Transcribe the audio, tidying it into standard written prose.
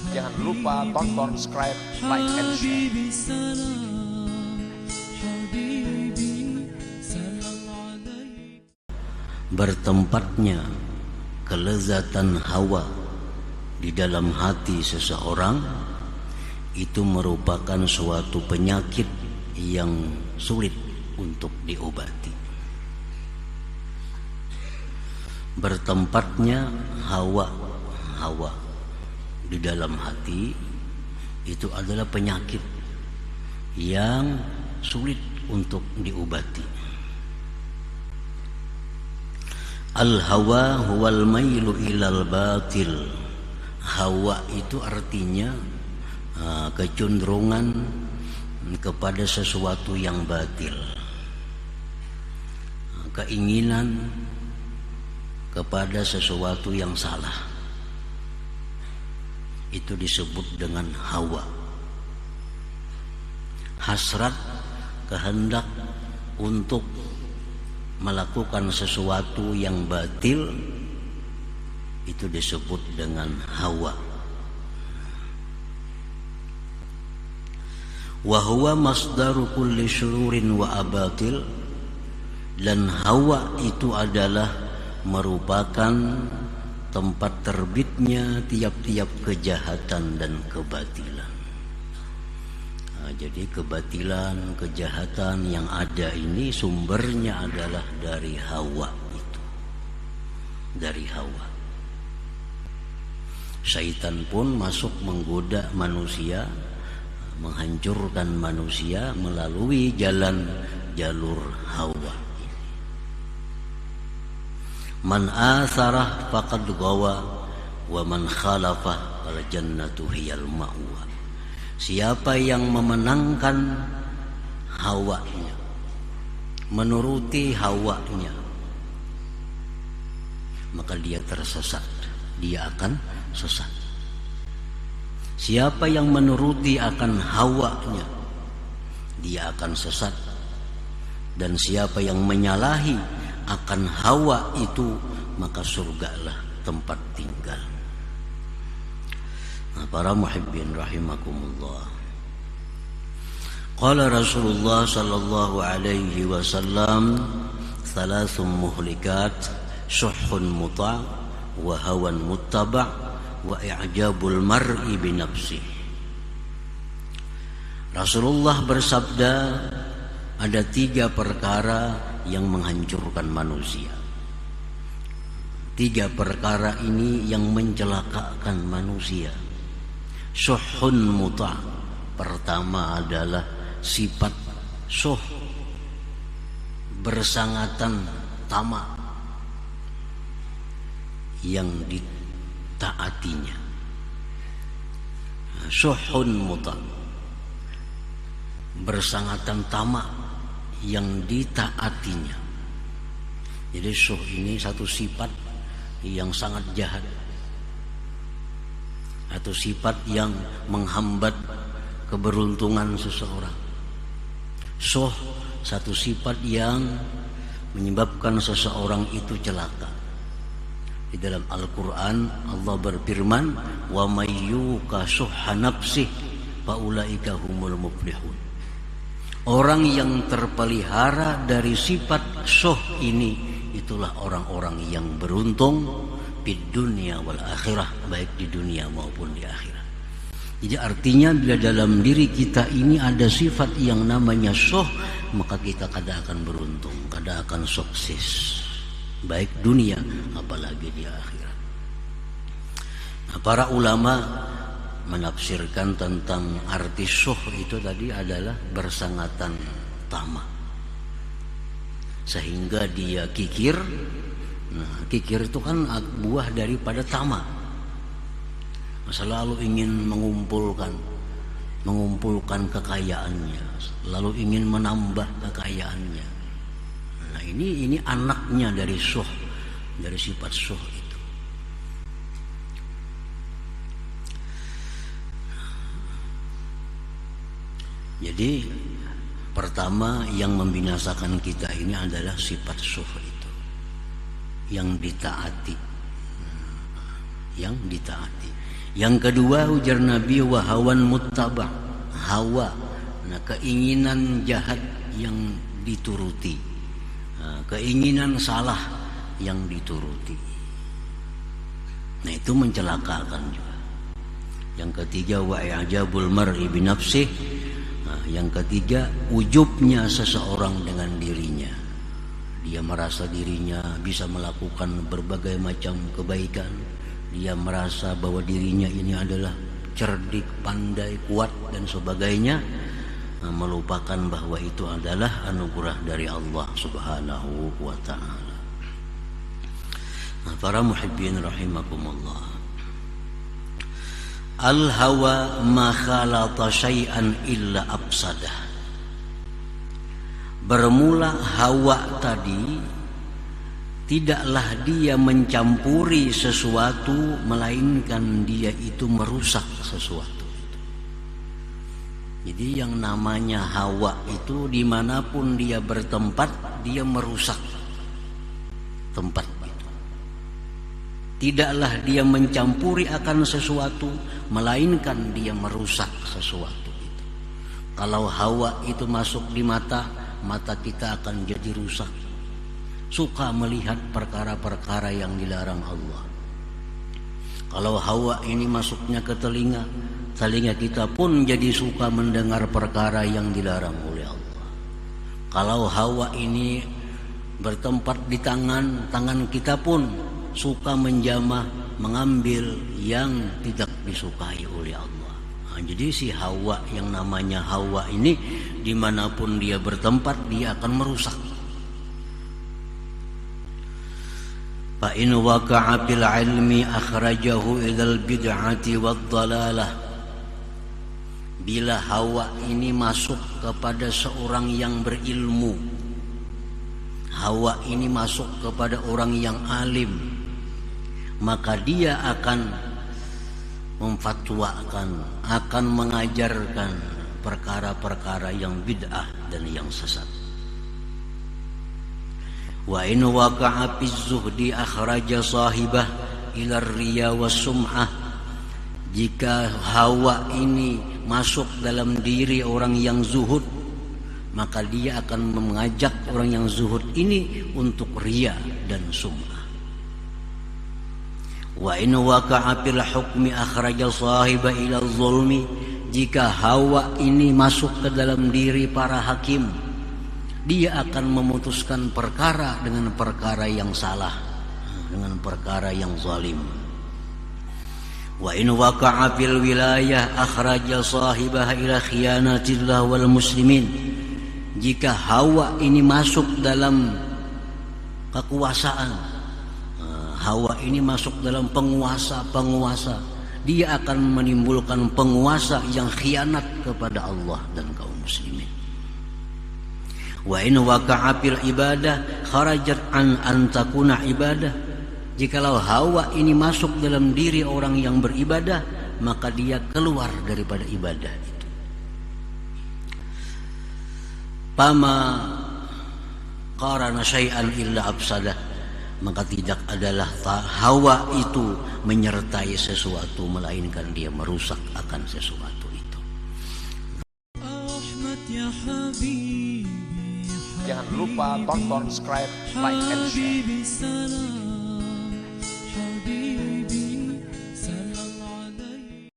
Jangan lupa tonton, subscribe, like, and share. Bertempatnya kelezatan hawa di dalam hati seseorang itu merupakan suatu penyakit yang sulit untuk diobati. Bertempatnya hawa di dalam hati itu adalah penyakit yang sulit untuk diobati. Al-hawa huwal mailu ilal batil. Hawa itu artinya kecenderungan kepada sesuatu yang batil, keinginan kepada sesuatu yang salah. Itu disebut dengan hawa. Hasrat, kehendak untuk melakukan sesuatu yang batil itu disebut dengan hawa. Wa huwa masdaru kulli syururin wa abatil. Dan hawa itu adalah merupakan tempat terbitnya tiap-tiap kejahatan dan kebatilan. Jadi kebatilan, kejahatan yang ada ini sumbernya adalah dari hawa itu. Dari hawa. Syaitan pun masuk menggoda manusia, menghancurkan manusia melalui jalur hawa. Man asarah faqad gawa wa man khalafah fal jannatu hiyal ma'wa. Siapa yang memenangkan hawanya, menuruti hawanya, maka dia tersesat, dia akan sesat. Siapa yang menuruti akan hawanya, dia akan sesat. Dan siapa yang menyalahi akan hawa itu, maka surgalah tempat tinggal. Para muhibbin rahimakumullah. Qala Rasulullah sallallahu alaihi wasallam, thalathun muhlikat, syuhhun muta' wa hawan muttaba' wa i'jabul mar'i bi nafsih. Rasulullah bersabda, ada 3 perkara yang menghancurkan manusia. 3 perkara ini yang mencelakakan manusia. Syuhhun muta'. Pertama adalah sifat syuh, bersangatan tamak yang ditaatinya. Syuhhun muta', bersangatan tamak yang ditaatinya. Jadi syuh ini satu sifat yang sangat jahat, atau sifat yang menghambat keberuntungan seseorang. Syuh satu sifat yang menyebabkan seseorang itu celaka. Di dalam Al-Quran Allah berfirman, wa may yuqa syuhha nafsih fa ulaika humul muflihun. Orang yang terpelihara dari sifat syuh ini, itulah orang-orang yang beruntung di dunia wal akhirah, baik di dunia maupun di akhirat. Jadi artinya bila dalam diri kita ini ada sifat yang namanya syuh, maka kita kada akan beruntung, kada akan sukses, baik dunia apalagi di akhirat. Nah, para ulama menafsirkan tentang arti syuh itu tadi adalah bersangatan tamak, sehingga dia kikir. Nah, kikir itu kan buah daripada tamak. Selalu ingin mengumpulkan kekayaannya, lalu ingin menambah kekayaannya. Nah, ini anaknya dari syuh, dari sifat syuh itu. Jadi pertama yang membinasakan kita ini adalah sifat syuh itu, yang ditaati, yang ditaati. Yang kedua ujar Nabi, wa hawan muttaba, hawa, nah keinginan jahat yang dituruti, keinginan salah yang dituruti. Nah itu mencelakakan juga. Yang ketiga wa i'jabul mar'i bi nafsih. Yang ketiga ujubnya seseorang dengan dirinya. Dia merasa dirinya bisa melakukan berbagai macam kebaikan. Dia merasa bahwa dirinya ini adalah cerdik, pandai, kuat dan sebagainya, melupakan bahwa itu adalah anugerah dari Allah Subhanahu wa ta'ala. Para muhibbin rahimakumullah, al-hawa ma khalata syai'an illa afsadah. Bermula hawa tadi, tidaklah dia mencampuri sesuatu, melainkan dia itu merusak sesuatu. Jadi yang namanya hawa itu dimanapun dia bertempat, dia merusak tempat itu. Tidaklah dia mencampuri akan sesuatu, melainkan dia merusak sesuatu itu. Kalau hawa itu masuk di mata, mata kita akan jadi rusak. Suka melihat perkara-perkara yang dilarang Allah. Kalau hawa ini masuknya ke telinga, telinga kita pun jadi suka mendengar perkara yang dilarang oleh Allah. Kalau hawa ini bertempat di tangan, tangan kita pun suka menjamah, mengambil yang tidak disukai oleh Allah. Jadi si hawa, yang namanya hawa ini, dimanapun dia bertempat, dia akan merusak. Fa in waqa'a fil ilmi akhrajahu ilal bid'ati wad dalalah. Bila hawa ini masuk kepada seorang yang berilmu, hawa ini masuk kepada orang yang alim, maka dia akan memfatwakan, akan mengajarkan perkara-perkara yang bid'ah dan yang sesat. Wa in waqa'a fi zuhdi akhraja sahibah ila riya was sum'ah. Jika hawa ini masuk dalam diri orang yang zuhud, maka dia akan mengajak orang yang zuhud ini untuk riya dan sum'ah. Wa in waqa'a fil hukmi akhraja sahibah ila zulmi. Jika hawa ini masuk ke dalam diri para hakim, dia akan memutuskan perkara dengan perkara yang salah, dengan perkara yang zalim. Wa in waqa'a fil wilayah akhraja sahibaha ila khiyanatillah wal muslimin. Jika hawa ini masuk dalam kekuasaan, hawa ini masuk dalam penguasa, dia akan menimbulkan penguasa yang khianat kepada Allah dan kaum muslimin. Wa in waqa'a fil ibadah kharajat an takuna ibadah. Jikalau hawa ini masuk dalam diri orang yang beribadah, maka dia keluar daripada ibadah itu. Pama qarana syai'an illa afsadah. Maka tidak adalah hawa itu menyertai sesuatu, melainkan dia merusak akan sesuatu itu. Jangan lupa tonton, subscribe, like, and share.